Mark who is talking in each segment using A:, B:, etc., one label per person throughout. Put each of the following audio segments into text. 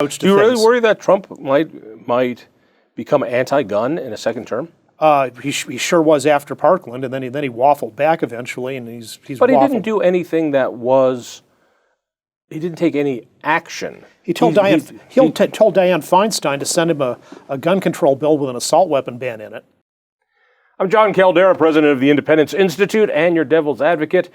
A: approach to
B: Do you really
A: things.
B: worry that Trump might become anti-gun in a second term?
A: He sure was after Parkland, and then he waffled back eventually, and he's
B: But he
A: waffled.
B: didn't do anything that was. He didn't take any action.
A: He told Dianne Feinstein to send him a gun control bill with an assault weapon ban in it.
B: I'm John Caldera, president of the Independence Institute and your devil's advocate.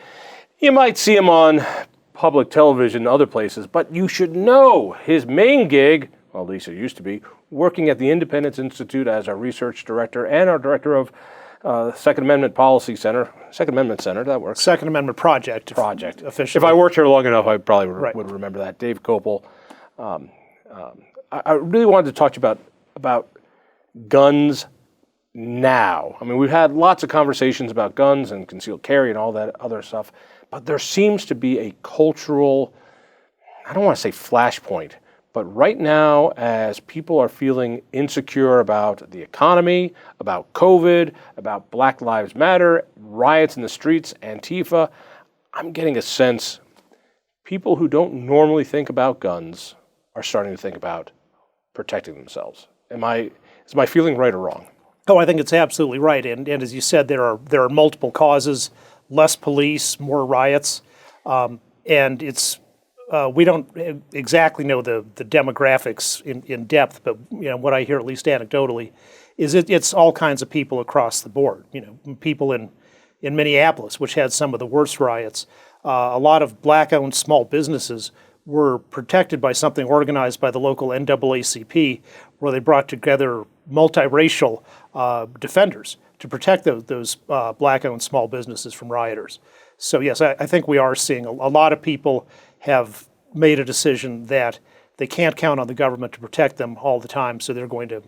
B: You might see him on public television and other places, but you should know his main gig, well, at least it used to be, working at the Independence Institute as our research director and our director of Second Amendment Policy Center. Second Amendment Center, that works.
A: Second Amendment Project. Officially.
B: If I worked here long enough, I probably would remember that. Dave Kopel. I really wanted to talk to you about guns now. I mean, we've had lots of conversations about guns and concealed carry and all that other stuff, but there seems to be a cultural, I don't want to say flashpoint, but right now, as people are feeling insecure about the economy, about COVID, about Black Lives Matter, riots in the streets, Antifa, I'm getting a sense people who don't normally think about guns are starting to think about protecting themselves. Is my feeling right or wrong?
A: Oh, I think it's absolutely right. And as you said, there are multiple causes: less police, more riots, and it's we don't exactly know the demographics in depth, but what I hear, at least anecdotally, is it's all kinds of people across the board. People in Minneapolis, which had some of the worst riots. A lot of black-owned small businesses were protected by something organized by the local NAACP, where they brought together multiracial defenders to protect those black-owned small businesses from rioters. So yes, I think we are seeing a lot of people have made a decision that they can't count on the government to protect them all the time, so they're going to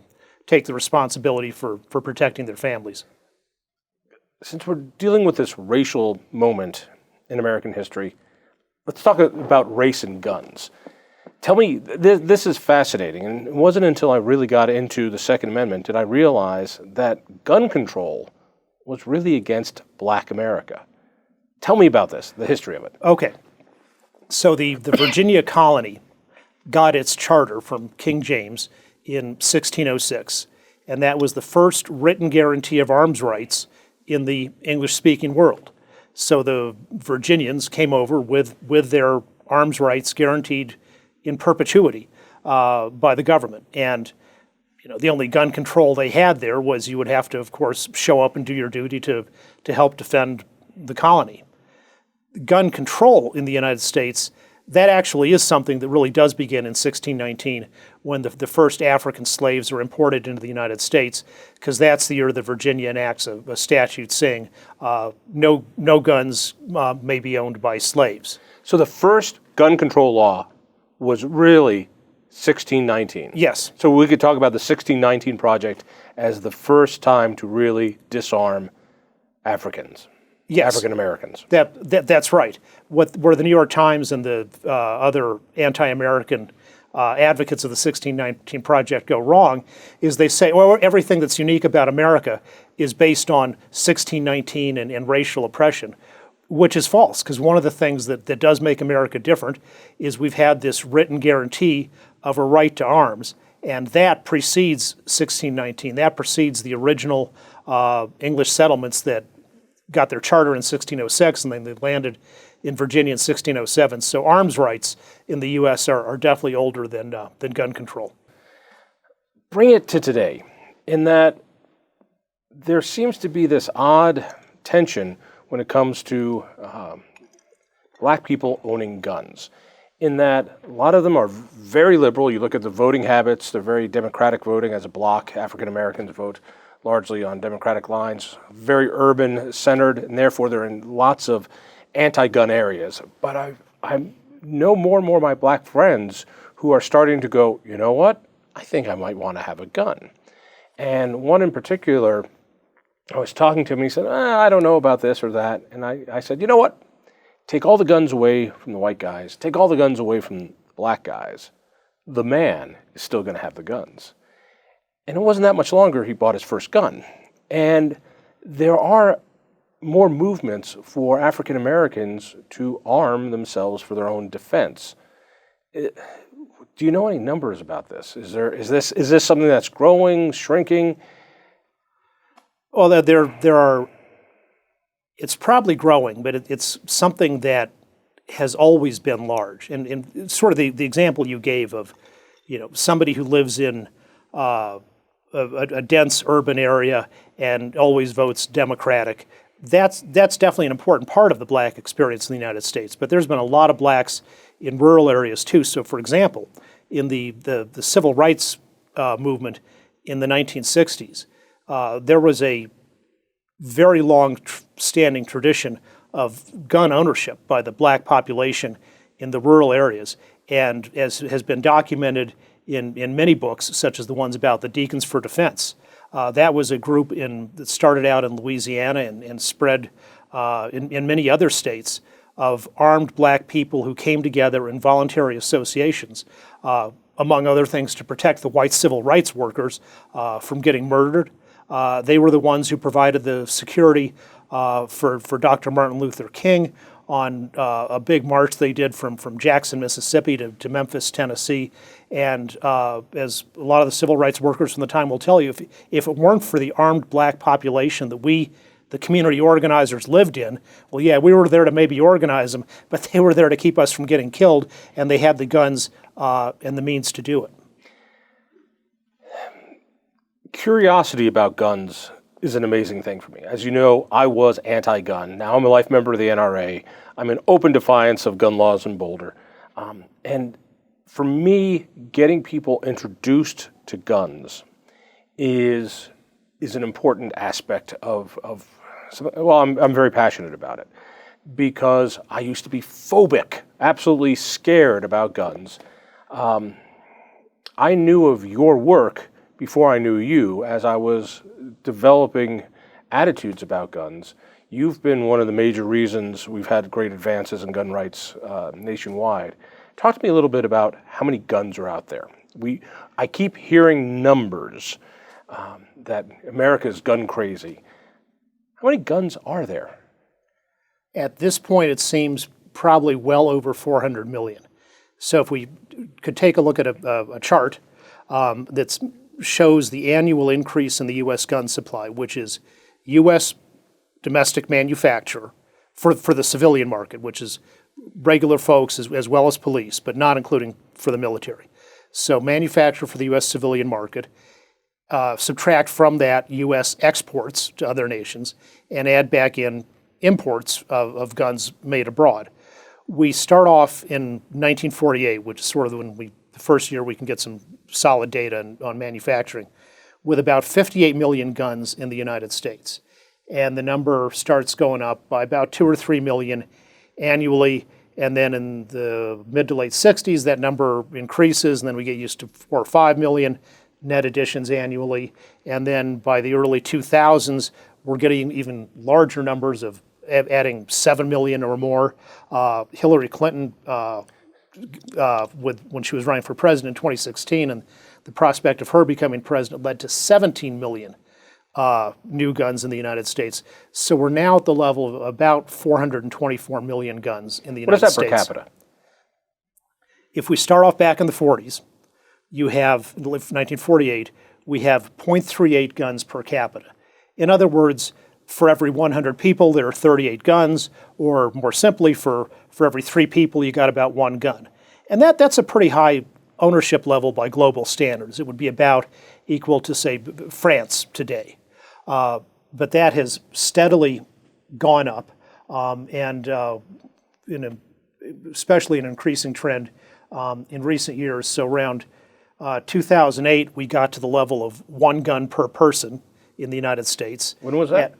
A: take the responsibility for protecting their families.
B: Since we're dealing with this racial moment in American history, let's talk about race and guns. Tell me, this is fascinating, and it wasn't until I really got into the Second Amendment did I realize that gun control was really against Black America. Tell me about this, the history of it.
A: Okay. So the Virginia colony got its charter from King James in 1606, and that was the first written guarantee of arms rights in the English-speaking world. So the Virginians came over with their arms rights guaranteed in perpetuity by the government. And the only gun control they had there was you would have to, of course, show up and do your duty to help defend the colony. Gun control in the United States, that actually is something that really does begin in 1619 when the first African slaves are imported into the United States, because that's the year that Virginia enacts a statute saying no guns may be owned by slaves.
B: So the first gun control law was really 1619.
A: Yes.
B: So we could talk about the 1619 Project as the first time to really disarm Africans.
A: Yes.
B: African Americans.
A: That's right. Where the New York Times and the other anti-American advocates of the 1619 Project go wrong is they say, well, everything that's unique about America is based on 1619 and racial oppression, which is false, because one of the things that does make America different is we've had this written guarantee of a right to arms, and that precedes 1619. That precedes the original English settlements that got their charter in 1606, and then they landed in Virginia in 1607. So arms rights in the U.S. are definitely older than gun control.
B: Bring it to today, in that there seems to be this odd tension when it comes to Black people owning guns, in that a lot of them are very liberal. You look at the voting habits, they're very Democratic voting as a bloc. African Americans vote largely on Democratic lines, very urban-centered, and therefore they're in lots of anti-gun areas. But I know more and more of my Black friends who are starting to go, you know what, I think I might want to have a gun. And one in particular, I was talking to him, he said, I don't know about this or that. And I said, you know what, take all the guns away from the white guys, take all the guns away from the Black guys, the man is still going to have the guns. And it wasn't that much longer he bought his first gun. And there are more movements for African Americans to arm themselves for their own defense. Do you know any numbers about this? Is this something that's growing, shrinking?
A: Well, there are. It's probably growing, but it's something that has always been large. And sort of the example you gave of, somebody who lives in a dense urban area and always votes Democratic. That's definitely an important part of the black experience in the United States. But there's been a lot of blacks in rural areas too. So, for example, in the civil rights movement in the 1960s, there was a very long-standing tradition of gun ownership by the black population in the rural areas, and as has been documented in many books, such as the ones about the Deacons for Defense. That was a group that started out in Louisiana and spread in many other states of armed black people who came together in voluntary associations, among other things, to protect the white civil rights workers from getting murdered. They were the ones who provided the security for Dr. Martin Luther King on a big march they did from Jackson, Mississippi to Memphis, Tennessee. And as a lot of the civil rights workers from the time will tell you, if it weren't for the armed black population that the community organizers lived in, well, yeah, we were there to maybe organize them, but they were there to keep us from getting killed, and they had the guns and the means to do it.
B: Curiosity about guns is an amazing thing for me. As you know, I was anti-gun. Now I'm a life member of the NRA. I'm in open defiance of gun laws in Boulder. And for me, getting people introduced to guns is an important aspect of well, I'm very passionate about it because I used to be phobic, absolutely scared about guns. I knew of your work before I knew you, as I was developing attitudes about guns. You've been one of the major reasons we've had great advances in gun rights nationwide. Talk to me a little bit about how many guns are out there. I keep hearing numbers that America's gun crazy. How many guns are there?
A: At this point, it seems probably well over 400 million. So if we could take a look at a chart that shows the annual increase in the U.S. gun supply, which is U.S. domestic manufacture for the civilian market, which is regular folks as well as police, but not including for the military. So manufacture for the U.S. civilian market, subtract from that U.S. exports to other nations, and add back in imports of guns made abroad. We start off in 1948, which is sort of the first year we can get some solid data on manufacturing, with about 58 million guns in the United States. And the number starts going up by about 2 or 3 million annually. And then in the mid to late 60s, that number increases, and then we get used to 4 or 5 million net additions annually. And then by the early 2000s, we're getting even larger numbers of adding 7 million or more. Hillary Clinton, when she was running for president in 2016, and the prospect of her becoming president led to 17 million new guns in the United States. So we're now at the level of about 424 million guns in the United States.
B: What is that per capita?
A: If we start off back in the 40s, you have, 1948, we have 0.38 guns per capita. In other words, for every 100 people, there are 38 guns, or more simply, for every 3 people, you got about 1 gun. And that's a pretty high ownership level by global standards. It would be about equal to, say, France today. But that has steadily gone up, and especially an increasing trend in recent years. So around 2008, we got to the level of 1 gun per person in the United States.
B: When was that?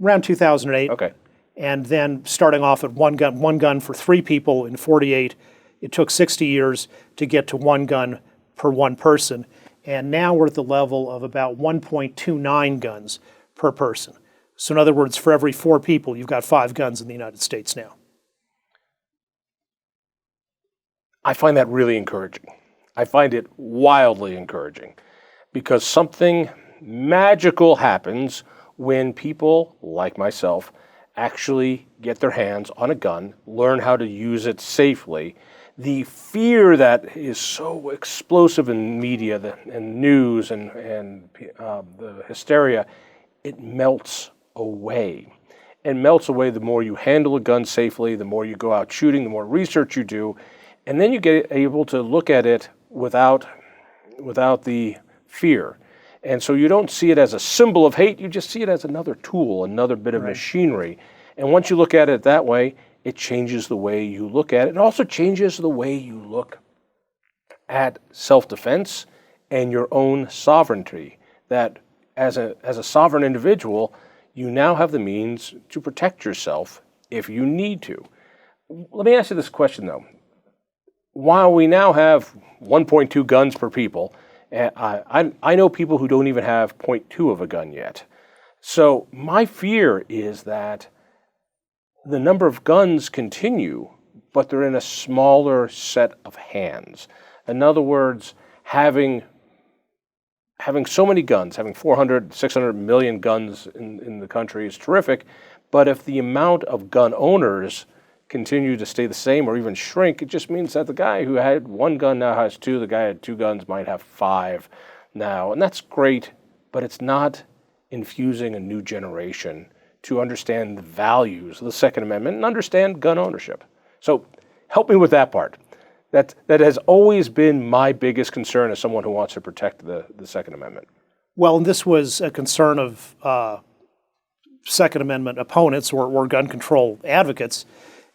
A: Around 2008.
B: Okay.
A: And then starting off at 1 gun for 3 people in 48, it took 60 years to get to 1 gun per 1 person. And now we're at the level of about 1.29 guns per person. So in other words, for every 4 people, you've got 5 guns in the United States now.
B: I find that really encouraging. I find it wildly encouraging because something magical happens when people like myself actually get their hands on a gun, learn how to use it safely. the fear that is so explosive in media and news and the hysteria, it melts away. It melts away the more you handle a gun safely, the more you go out shooting, the more research you do, and then you get able to look at it without the fear. And so you don't see it as a symbol of hate, you just see it as another tool, another bit of machinery. And once you look at it that way, it changes the way you look at it. It also changes the way you look at self-defense and your own sovereignty. That as a sovereign individual, you now have the means to protect yourself if you need to. Let me ask you this question, though. While we now have 1.2 guns per people, I know people who don't even have 0.2 of a gun yet. So my fear is that the number of guns continue, but they're in a smaller set of hands. In other words, having so many guns, having 400, 600 million guns in the country is terrific, but if the amount of gun owners continue to stay the same or even shrink, it just means that the guy who had one gun now has two, the guy who had two guns might have five now, and that's great, but it's not infusing a new generation to understand the values of the Second Amendment and understand gun ownership. So help me with that part. That has always been my biggest concern as someone who wants to protect the Second Amendment.
A: Well, and this was a concern of Second Amendment opponents or gun control advocates,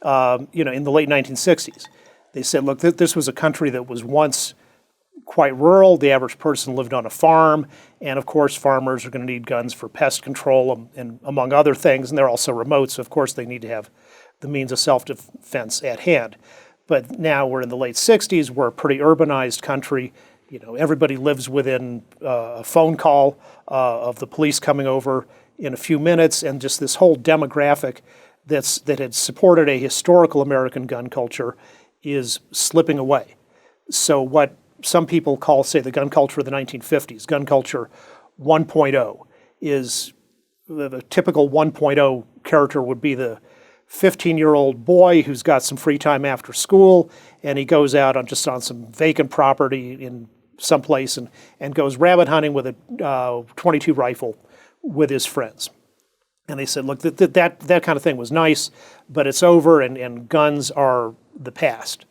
A: in the late 1960s. They said, look, this was a country that was once quite rural. The average person lived on a farm, and of course farmers are going to need guns for pest control and among other things, and they're also remote, so of course they need to have the means of self-defense at hand. But now we're in the late 60s, we're a pretty urbanized country. Everybody lives within a phone call of the police coming over in a few minutes, and just this whole demographic that had supported a historical American gun culture is slipping away. So what some people call, say, the gun culture of the 1950s, gun culture 1.0, is the typical 1.0 character would be the 15-year-old boy who's got some free time after school, and he goes out on some vacant property in some place and goes rabbit hunting with a .22 rifle with his friends. And they said, look, that kind of thing was nice, but it's over, and guns are the past.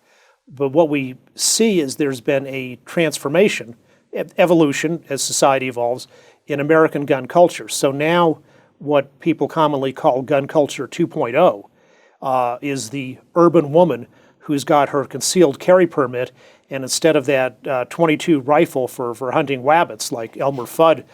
A: But what we see is there's been a transformation, evolution as society evolves, in American gun culture. So now what people commonly call gun culture 2.0 is the urban woman who's got her concealed carry permit, and instead of that .22 rifle for hunting wabbits like Elmer Fudd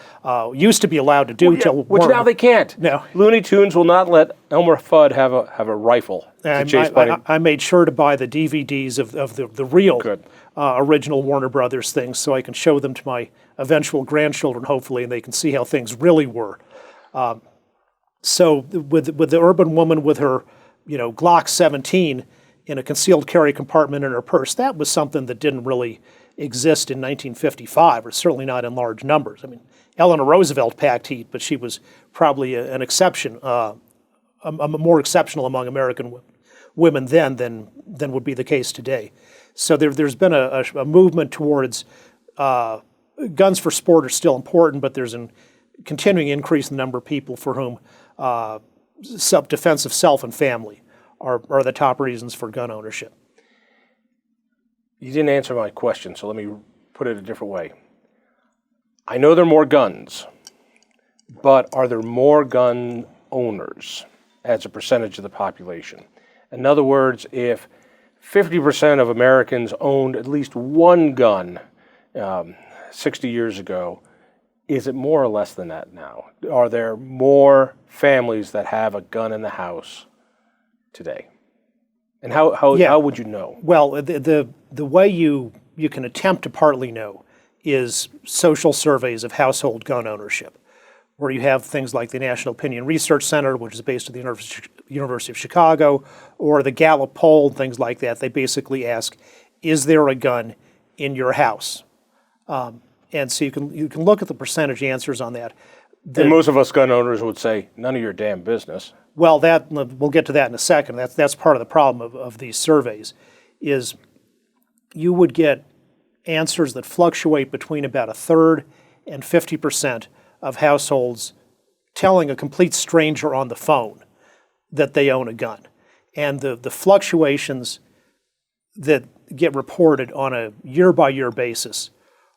A: used to be allowed to do,
B: which now they can't.
A: No.
B: Looney Tunes will not let Elmer Fudd have a rifle to chase bunny.
A: I made sure to buy the DVDs of the real original Warner Brothers things so I can show them to my eventual grandchildren, hopefully, and they can see how things really were. So with the urban woman with her Glock 17 in a concealed carry compartment in her purse, that was something that didn't really exist in 1955, or certainly not in large numbers. I mean, Eleanor Roosevelt packed heat, but she was probably an exception, more exceptional among American women then than would be the case today. So there's been a movement towards guns for sport are still important, but there's a continuing increase in the number of people for whom self-defense of self and family are the top reasons for gun ownership.
B: You didn't answer my question, so let me put it a different way. I know there are more guns, but are there more gun owners as a percentage of the population? In other words, if 50% of Americans owned at least one gun 60 years ago, is it more or less than that now? Are there more families that have a gun in the house today? And how would you know?
A: Well, the way you can attempt to partly know is social surveys of household gun ownership, where you have things like the National Opinion Research Center, which is based at the University of Chicago, or the Gallup poll, things like that. They basically ask, is there a gun in your house? And so you can look at the percentage answers on that.
B: And most of us gun owners would say, none of your damn business.
A: Well, we'll get to that in a second. That's part of the problem of these surveys, is you would get answers that fluctuate between about a third and 50% of households telling a complete stranger on the phone that they own a gun. And the fluctuations that get reported on a year-by-year basis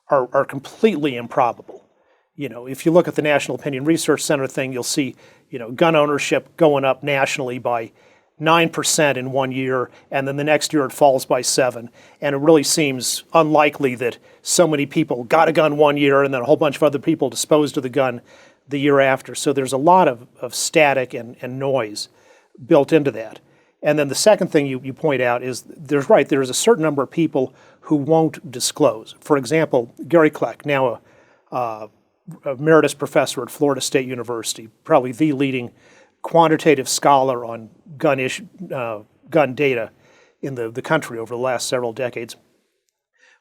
A: are completely improbable. You know, if you look at the National Opinion Research Center thing, you'll see, you know, gun ownership going up nationally by 9% in 1 year, and then the next year it falls by 7%. And it really seems unlikely that so many people got a gun 1 year and then a whole bunch of other people disposed of the gun the year after. So there's a lot of static and noise built into that. And then the second thing you point out is there's a certain number of people who won't disclose. For example, Gary Kleck, now a emeritus professor at Florida State University, probably the leading quantitative scholar on gun data in the country over the last several decades.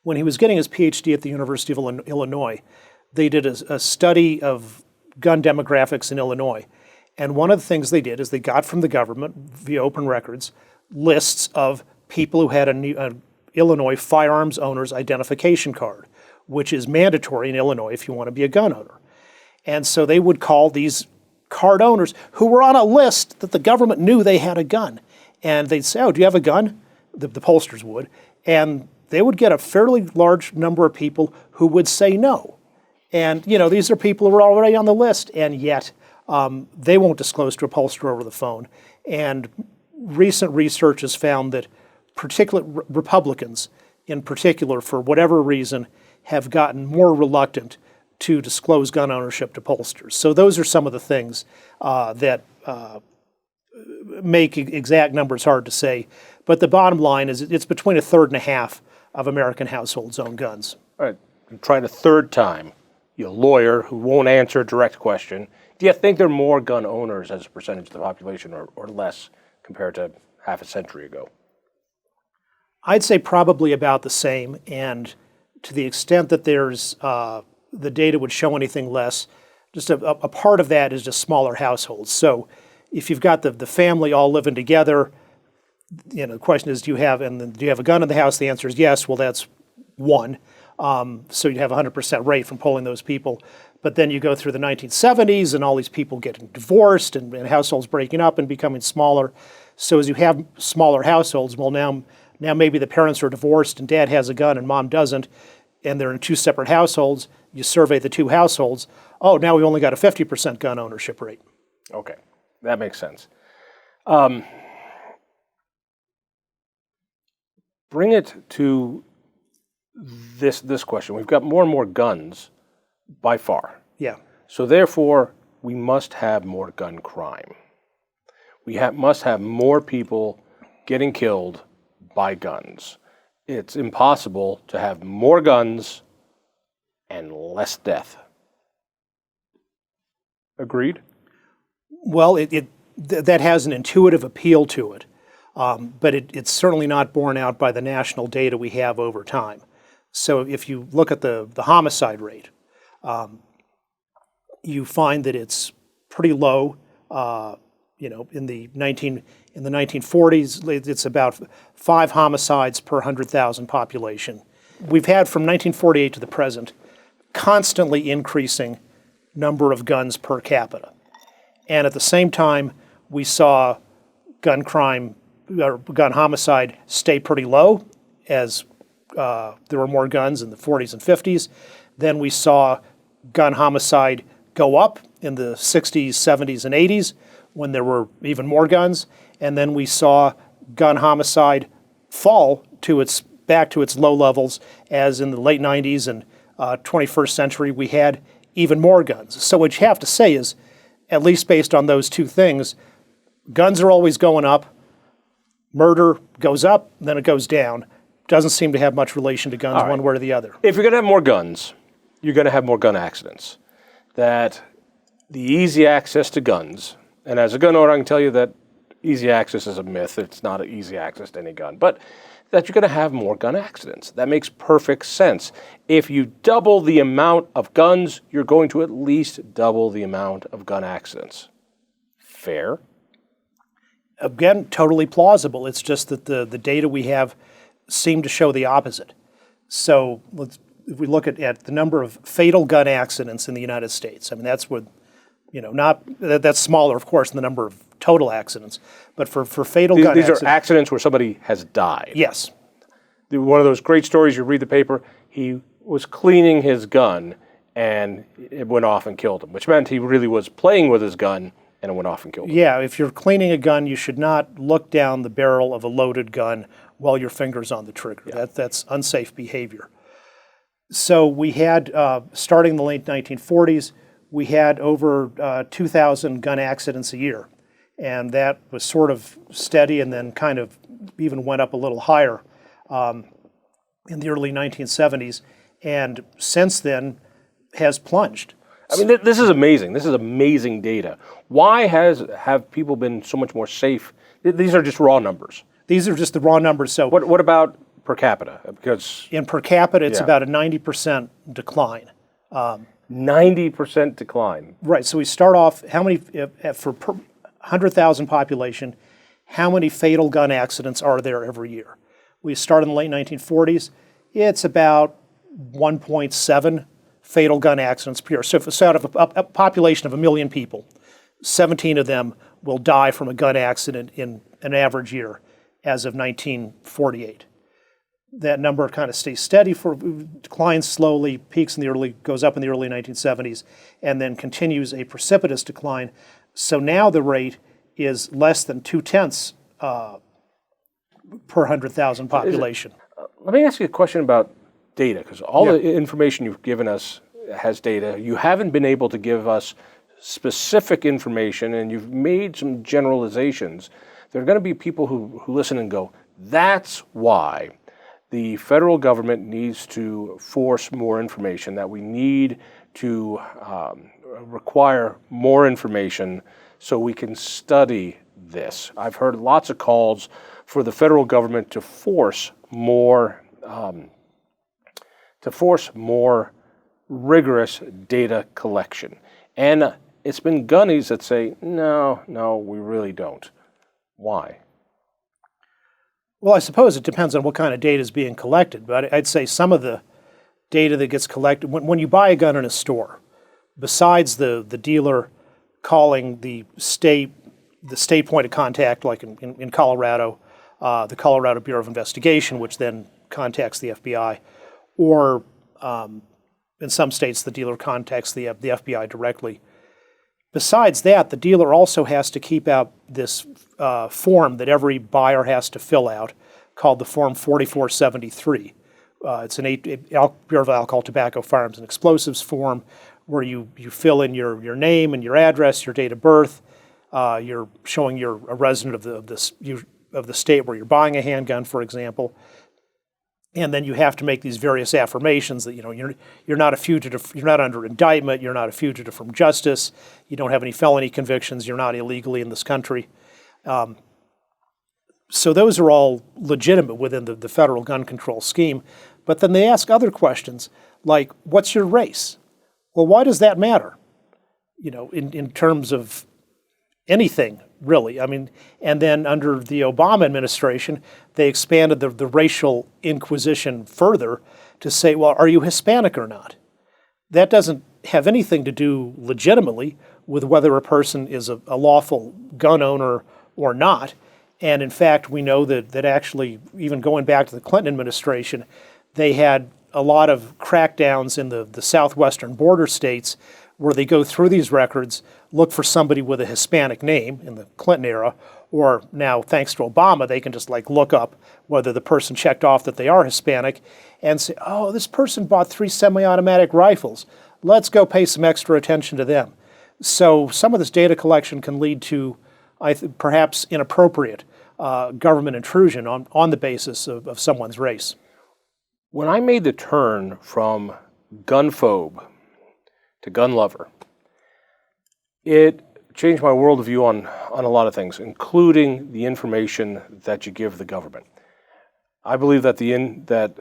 A: When he was getting his PhD at the University of Illinois, they did a study of gun demographics in Illinois. And one of the things they did is they got from the government, via open records, lists of people who had an Illinois firearms owner's identification card, which is mandatory in Illinois if you want to be a gun owner. And so they would call these card owners who were on a list that the government knew they had a gun. And they'd say, oh, do you have a gun? The pollsters would. And they would get a fairly large number of people who would say no. And, you know, these are people who were already on the list, and yet they won't disclose to a pollster over the phone. And recent research has found that particular Republicans, in particular, for whatever reason, have gotten more reluctant to disclose gun ownership to pollsters. So those are some of the things that make exact numbers hard to say. But the bottom line is it's between a third and a half of American households own guns.
B: All right, try it a third time. You're a lawyer who won't answer a direct question. Do you think there are more gun owners as a percentage of the population or less compared to half a century ago?
A: I'd say probably about the same, and to the extent that there's the data would show anything less, just a part of that is just smaller households. So if you've got the family all living together, you know, the question is, do you have a gun in the house? The answer is yes. Well, that's one. So you have a 100% rate from polling those people. But then you go through the 1970s and all these people getting divorced and households breaking up and becoming smaller. So as you have smaller households, well, now maybe the parents are divorced and dad has a gun and mom doesn't, and they're in two separate households. You survey the two households. Oh, now we only got a 50% gun ownership rate.
B: Okay, that makes sense. Bring it to this question. We've got more and more guns by far.
A: Yeah.
B: So therefore, we must have more gun crime. We must have more people getting killed by guns. It's impossible to have more guns and less death. Agreed?
A: Well, that has an intuitive appeal to it, but it's certainly not borne out by the national data we have over time. So if you look at the homicide rate, you find that it's pretty low. In the 1940s, it's about 5 homicides per 100,000 population. We've had from 1948 to the present constantly increasing number of guns per capita. And at the same time, we saw gun crime, or gun homicide stay pretty low as there were more guns in the 40s and 50s. Then we saw gun homicide go up in the 60s, 70s, and 80s when there were even more guns. And then we saw gun homicide fall back to its low levels as in the late 90s and 21st century we had even more guns. So what you have to say is, at least based on those two things, guns are always going up, murder goes up, then it goes down. Doesn't seem to have much relation to guns one way or the other.
B: If you're going to have more guns, you're going to have more gun accidents. That the easy access to guns, and as a gun owner I can tell you that easy access is a myth. It's not an easy access to any gun. But that you're going to have more gun accidents. That makes perfect sense. If you double the amount of guns, you're going to at least double the amount of gun accidents. Fair?
A: Again, totally plausible. It's just that the data we have seem to show the opposite. So if we look at the number of fatal gun accidents in the United States, I mean, that's what, that's smaller, of course, than the number of total accidents. But for fatal gun
B: These
A: accidents.
B: are accidents where somebody has died.
A: Yes.
B: One of those great stories, you read the paper, he was cleaning his gun and it went off and killed him, which meant he really was playing with his gun and it went off and killed him.
A: Yeah, if you're cleaning a gun, you should not look down the barrel of a loaded gun while your finger's on the trigger.
B: Yeah.
A: That's unsafe behavior. So we had, starting in the late 1940s, we had over 2,000 gun accidents a year. And that was sort of steady and then kind of even went up a little higher in the early 1970s. And since then has plunged.
B: I mean, this is amazing. This is amazing data. Why have people been so much more safe? These are just raw numbers.
A: These are just the raw numbers. So
B: What about per capita? Because
A: in per capita, it's
B: Yeah.
A: about a 90% decline.
B: 90% decline.
A: Right. So we start off, how many, for per 100,000 population, how many fatal gun accidents are there every year? We start in the late 1940s, it's about 1.7 fatal gun accidents per year. So if out of a population of 1 million people, 17 of them will die from a gun accident in an average year as of 1948. That number kind of stays steady, declines slowly, goes up in the early 1970s, and then continues a precipitous decline. So now the rate is less than 0.2 per 100,000 population.
B: Let me ask you a question about data, because all the information you've given us has data. You haven't been able to give us specific information, and you've made some generalizations. There are going to be people who listen and go, that's why the federal government needs to force more information, that we need to require more information so we can study this. I've heard lots of calls for the federal government to force more rigorous data collection. And it's been gunnies that say, no, we really don't. Why?
A: Well, I suppose it depends on what kind of data is being collected, but I'd say some of the data that gets collected, when you buy a gun in a store, besides the dealer calling the state point of contact, like in Colorado, the Colorado Bureau of Investigation, which then contacts the FBI, or in some states the dealer contacts the FBI directly. Besides that, the dealer also has to keep out this form that every buyer has to fill out called the Form 4473. It's an Bureau of Alcohol, Tobacco, Firearms, and Explosives form where you fill in your name and your address, your date of birth. You're showing you're a resident of the state where you're buying a handgun, for example. And then you have to make these various affirmations that you're not a fugitive, you're not under indictment, you're not a fugitive from justice, you don't have any felony convictions, you're not illegally in this country. So those are all legitimate within the federal gun control scheme. But then they ask other questions like, what's your race? Well, why does that matter? In terms of anything, really. I mean, and then under the Obama administration, they expanded the racial inquisition further to say, well, are you Hispanic or not? That doesn't have anything to do legitimately with whether a person is a lawful gun owner or not. And in fact, we know that actually, even going back to the Clinton administration, they had a lot of crackdowns in the southwestern border states where they go through these records, look for somebody with a Hispanic name in the Clinton era, or now, thanks to Obama, they can just look up whether the person checked off that they are Hispanic and say, oh, this person bought 3 semi-automatic rifles. Let's go pay some extra attention to them. So some of this data collection can lead to perhaps inappropriate government intrusion on the basis of someone's race.
B: When I made the turn from gunphobe to gun lover, it changed my worldview on a lot of things, including the information that you give the government. I believe that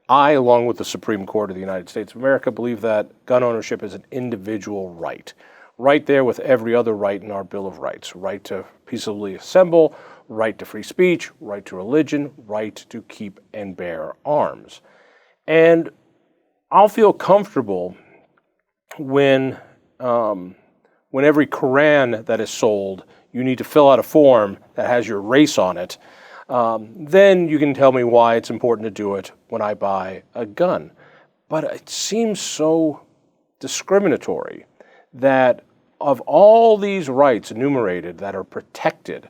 B: I, along with the Supreme Court of the United States of America, believe that gun ownership is an individual right. right there with every other right in our Bill of Rights. Right to peaceably assemble, right to free speech, right to religion, right to keep and bear arms. And I'll feel comfortable when every Quran that is sold, you need to fill out a form that has your race on it. Then you can tell me why it's important to do it when I buy a gun. But it seems so discriminatory that of all these rights enumerated that are protected,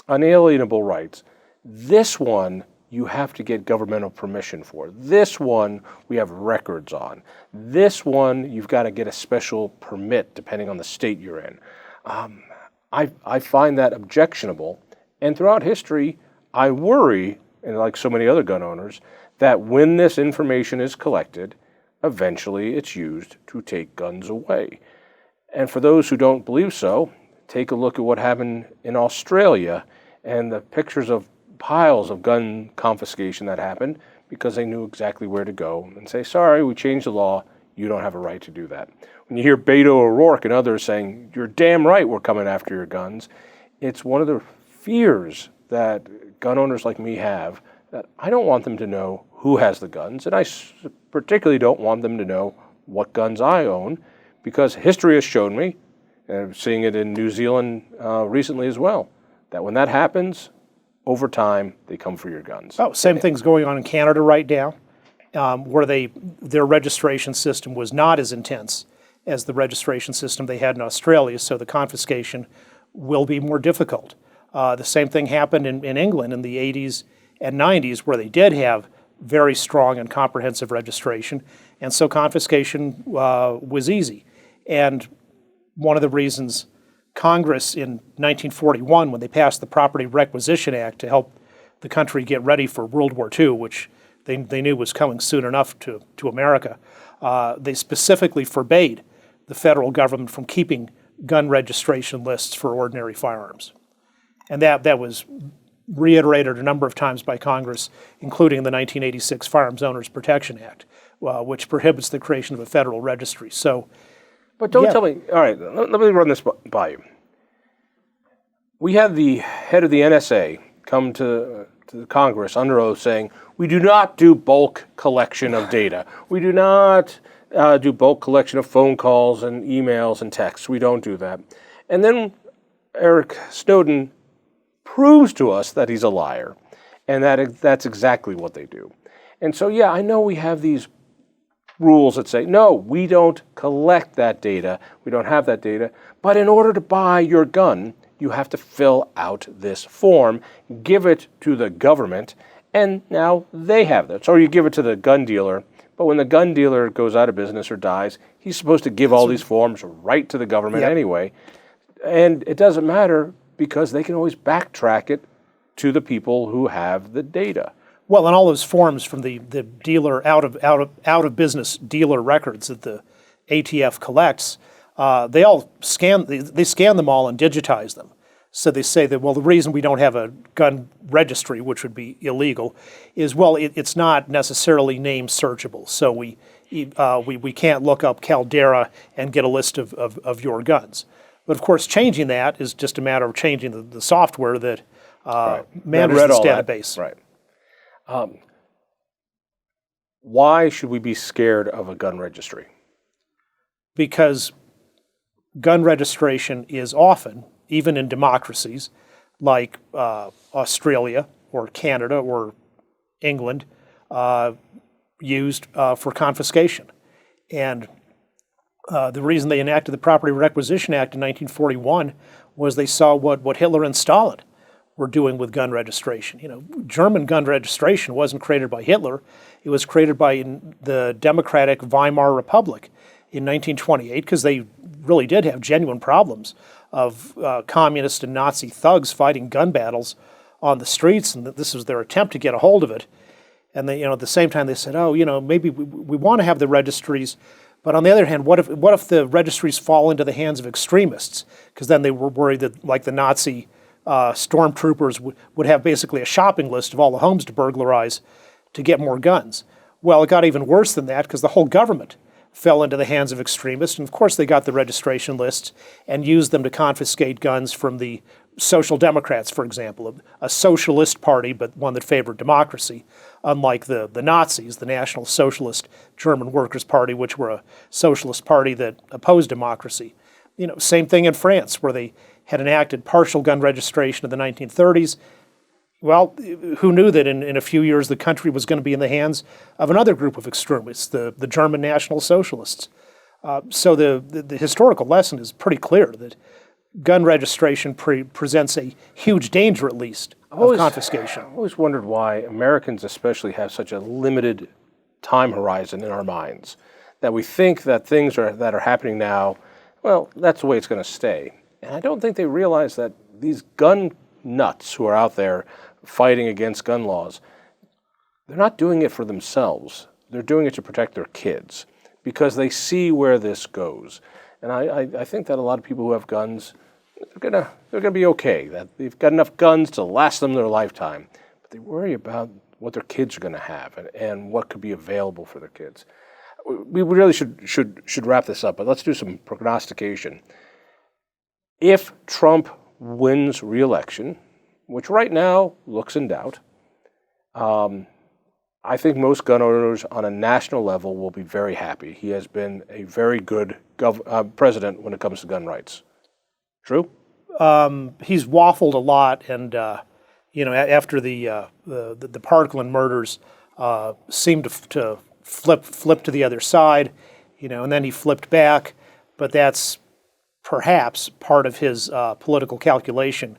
B: unalienable rights, this one you have to get governmental permission for. This one we have records on. This one you've got to get a special permit depending on the state you're in. I find that objectionable. And throughout history, I worry, and like so many other gun owners, that when this information is collected, eventually it's used to take guns away. And for those who don't believe so, take a look at what happened in Australia and the pictures of piles of gun confiscation that happened because they knew exactly where to go and say, sorry, we changed the law, you don't have a right to do that. When you hear Beto O'Rourke and others saying, you're damn right we're coming after your guns, it's one of the fears that gun owners like me have, that I don't want them to know who has the guns, and I particularly don't want them to know what guns I own, because history has shown me, and I'm seeing it in New Zealand recently as well, that when that happens, over time, they come for your guns.
A: Oh, same thing's going on in Canada right now, where their registration system was not as intense as the registration system they had in Australia, so the confiscation will be more difficult. The same thing happened in England in the 80s and 90s, where they did have very strong and comprehensive registration, and so confiscation was easy. And one of the reasons Congress in 1941, when they passed the Property Requisition Act to help the country get ready for World War II, which they knew was coming soon enough to America, they specifically forbade the federal government from keeping gun registration lists for ordinary firearms. And that was reiterated a number of times by Congress, including the 1986 Firearms Owners Protection Act, which prohibits the creation of a federal registry. So,
B: but don't tell me, all right, let me run this by you. We had the head of the NSA come to the Congress under oath saying, we do not do bulk collection of data. We do not do bulk collection of phone calls and emails and texts. We don't do that. And then Eric Snowden proves to us that he's a liar, and that's exactly what they do. And so, yeah, I know we have these rules that say, no, we don't collect that data, we don't have that data, but in order to buy your gun, you have to fill out this form, give it to the government, and now they have that. So you give it to the gun dealer, but when the gun dealer goes out of business or dies, he's supposed to give all these forms right to the government anyway, and it doesn't matter because they can always backtrack it to the people who have the data.
A: Well, and all those forms from the dealer out of business dealer records that the ATF collects, they all scan them all and digitize them. So they say that, well, the reason we don't have a gun registry, which would be illegal, is, well, it's not necessarily name searchable. So we can't look up Caldera and get a list of your guns. But of course, changing that is just a matter of changing the software that manages this database.
B: Right. Why should we be scared of a gun registry?
A: Because gun registration is often, even in democracies like Australia or Canada or England, used for confiscation. And the reason they enacted the Property Requisition Act in 1941 was they saw what Hitler and Stalin were doing with gun registration. You know, German gun registration wasn't created by Hitler. It was created by the Democratic Weimar Republic in 1928 because they really did have genuine problems of communist and Nazi thugs fighting gun battles on the streets, and this was their attempt to get a hold of it. And they, at the same time, they said, maybe we want to have the registries, but on the other hand, what if the registries fall into the hands of extremists? Because then they were worried that, like the Nazi stormtroopers would have basically a shopping list of all the homes to burglarize to get more guns. Well, it got even worse than that because the whole government fell into the hands of extremists. And of course, they got the registration lists and used them to confiscate guns from the Social Democrats, for example, a socialist party, but one that favored democracy, unlike the Nazis, the National Socialist German Workers' Party, which were a socialist party that opposed democracy. Same thing in France, where they had enacted partial gun registration in the 1930s. Well, who knew that in a few years the country was going to be in the hands of another group of extremists, the German National Socialists. So the historical lesson is pretty clear that gun registration presents a huge danger, at least, of confiscation.
B: I've always wondered why Americans especially have such a limited time horizon in our minds, that we think that things that are happening now, well, that's the way it's going to stay. And I don't think they realize that these gun nuts who are out there fighting against gun laws, they're not doing it for themselves. They're doing it to protect their kids because they see where this goes. And I think that a lot of people who have guns, they're gonna be okay. That they've got enough guns to last them their lifetime, but they worry about what their kids are going to have and what could be available for their kids. We really should wrap this up, but let's do some prognostication. If Trump wins re-election, which right now looks in doubt, I think most gun owners on a national level will be very happy. He has been a very good president when it comes to gun rights. True?
A: He's waffled a lot, and after the Parkland murders, seemed to flip to the other side, and then he flipped back. But that's perhaps part of his political calculation.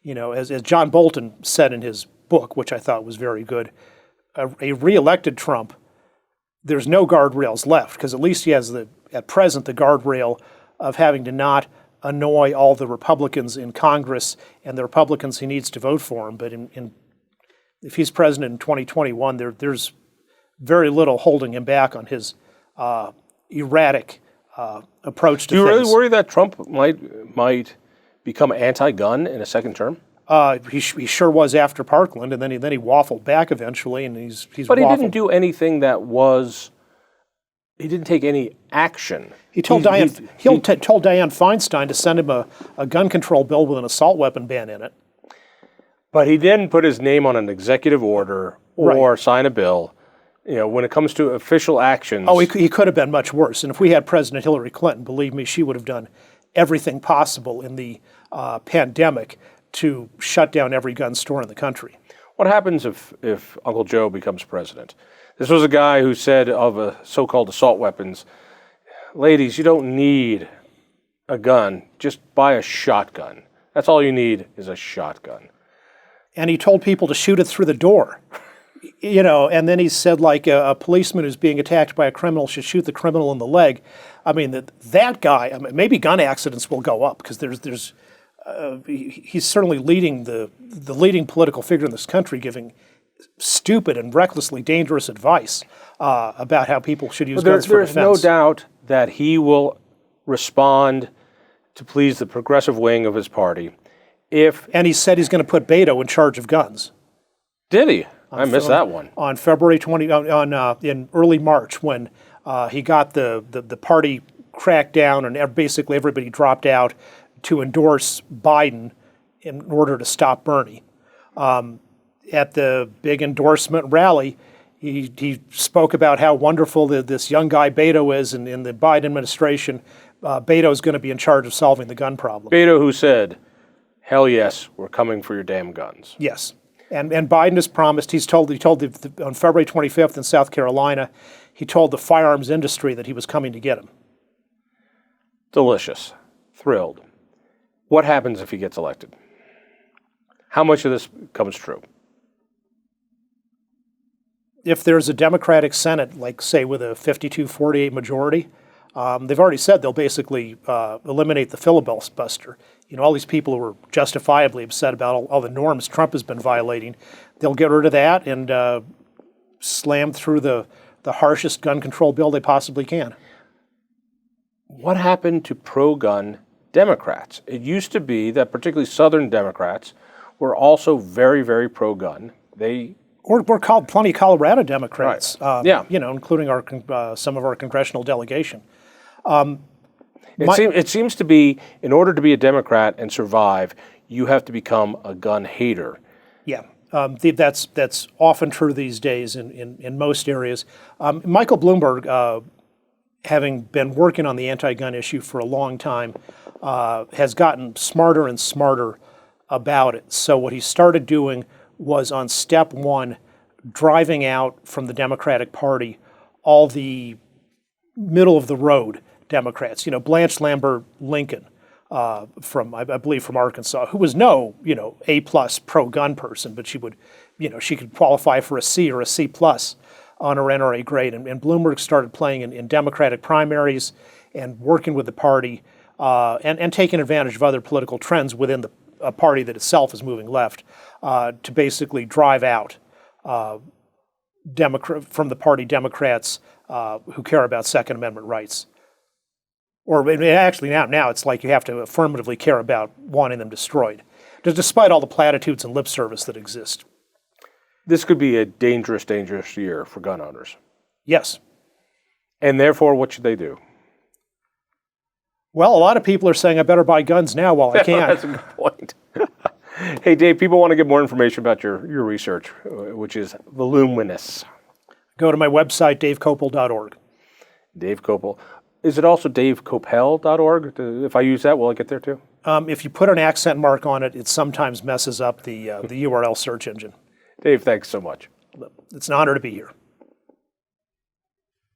A: As John Bolton said in his book, which I thought was very good, a re-elected Trump, there's no guardrails left, because at least he has at present the guardrail of having to not annoy all the Republicans in Congress and the Republicans he needs to vote for him. But if he's president in 2021, there's very little holding him back on his erratic approach to things.
B: Do you really worry that Trump might become anti-gun in a second term?
A: He sure was after Parkland, and then he waffled back eventually, and he's.
B: But he didn't do anything that was. He didn't take any action.
A: He told Dianne Feinstein to send him a gun control bill with an assault weapon ban in it.
B: But he didn't put his name on an executive order or sign a bill. When it comes to official actions.
A: Oh, he could have been much worse. And if we had President Hillary Clinton, believe me, she would have done everything possible in the pandemic to shut down every gun store in the country.
B: What happens if Uncle Joe becomes president? This was a guy who said of so-called assault weapons, ladies, you don't need a gun, just buy a shotgun. That's all you need is a shotgun.
A: And he told people to shoot it through the door. And then he said, like, a policeman who's being attacked by a criminal should shoot the criminal in the leg. I mean, that guy, maybe gun accidents will go up, because he's certainly leading the leading political figure in this country, giving stupid and recklessly dangerous advice about how people should use guns for defense.
B: There's no doubt that he will respond to please the progressive wing of his party.
A: And he said he's going to put Beto in charge of guns.
B: Did he? I missed that one.
A: On February 20, in early March, when he got the party cracked down and basically everybody dropped out to endorse Biden in order to stop Bernie. At the big endorsement rally, he spoke about how wonderful this young guy Beto is in the Biden administration. Beto is going to be in charge of solving the gun problem.
B: Beto, who said, "Hell yes, we're coming for your damn guns."
A: Yes. And Biden has promised, he told on February 25th in South Carolina, he told the firearms industry that he was coming to get him.
B: Delicious. Thrilled. What happens if he gets elected? How much of this comes true?
A: If there's a Democratic Senate, like, say, with a 52-48 majority, they've already said they'll basically eliminate the filibuster. All these people who are justifiably upset about all the norms Trump has been violating, they'll get rid of that and slam through the harshest gun control bill they possibly can.
B: What happened to pro-gun Democrats? It used to be that particularly Southern Democrats were also very, very pro-gun. They
A: We're called plenty of Colorado Democrats,
B: Right. Yeah.
A: Including some of our congressional delegation.
B: It seems to be, in order to be a Democrat and survive, you have to become a gun hater.
A: Yeah, that's often true these days in most areas. Michael Bloomberg, having been working on the anti-gun issue for a long time, has gotten smarter and smarter about it. So what he started doing was, on step one, driving out from the Democratic Party all the middle of the road Democrats. Blanche Lambert Lincoln, from I believe from Arkansas, who was no A+ pro-gun person, but she could qualify for a C or a C+ on her NRA grade. And Bloomberg started playing in Democratic primaries and working with the party and taking advantage of other political trends within a party that itself is moving left to basically drive out from the party Democrats who care about Second Amendment rights. Or actually now it's like you have to affirmatively care about wanting them destroyed, despite all the platitudes and lip service that exist.
B: This could be a dangerous, dangerous year for gun owners.
A: Yes.
B: And therefore, what should they do?
A: Well, a lot of people are saying I better buy guns now while I can.
B: That's a good point. Hey, Dave, people want to get more information about your research, which is voluminous.
A: Go to my website, davekopel.org.
B: Dave Kopel. Is it also davekopel.org? If I use that, will I get there too?
A: If you put an accent mark on it, it sometimes messes up the URL search engine.
B: Dave, thanks so much.
A: It's an honor to be here.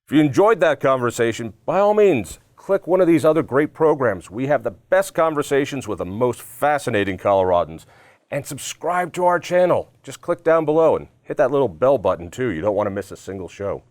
C: If you enjoyed that conversation, by all means, click one of these other great programs. We have the best conversations with the most fascinating Coloradans. And subscribe to our channel. Just click down below and hit that little bell button too. You don't want to miss a single show.